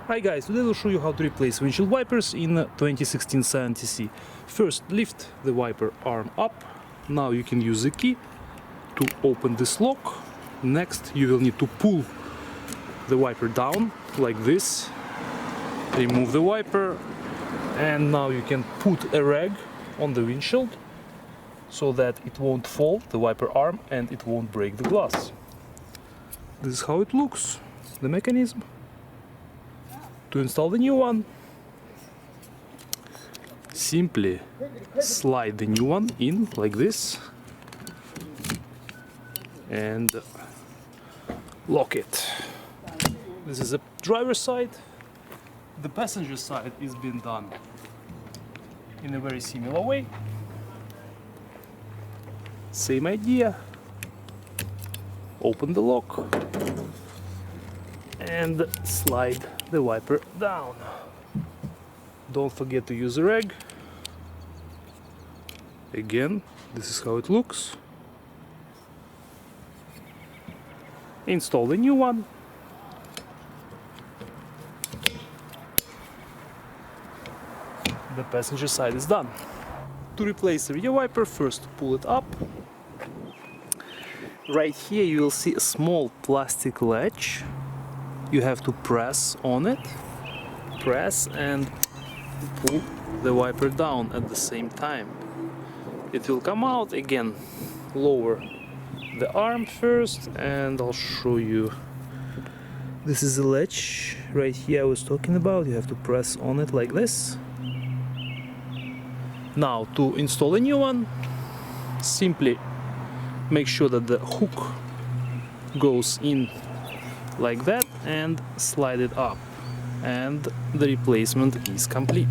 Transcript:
Hi guys, today I'll show you how to replace windshield wipers in 2016 Scion TC. First, lift the wiper arm up. Now you can use the key to open this lock. Next, you will need to pull the wiper down like this. Remove the wiper, and now you can put a rag on the windshield so that it won't fall, the wiper arm, and it won't break the glass. This is how it looks, the mechanism. To install the new one, simply slide the new one in like this and lock it. This is the driver's side. The passenger side is being done in a very similar way. Same idea. Open the lock and slide the wiper down. Don't forget to use a rag. Again, this is how it looks. Install the new one. The passenger side is done. To replace the rear wiper, first pull it up. Right here you will see a small plastic latch. You have to press on it, press and pull the wiper down at the same time. It will come out again. Lower the arm first and I'll show you. This is the latch right here I was talking about. You have to press on it like this. Now to install a new one, simply make sure that the hook goes in like that and slide it up, and the replacement is complete.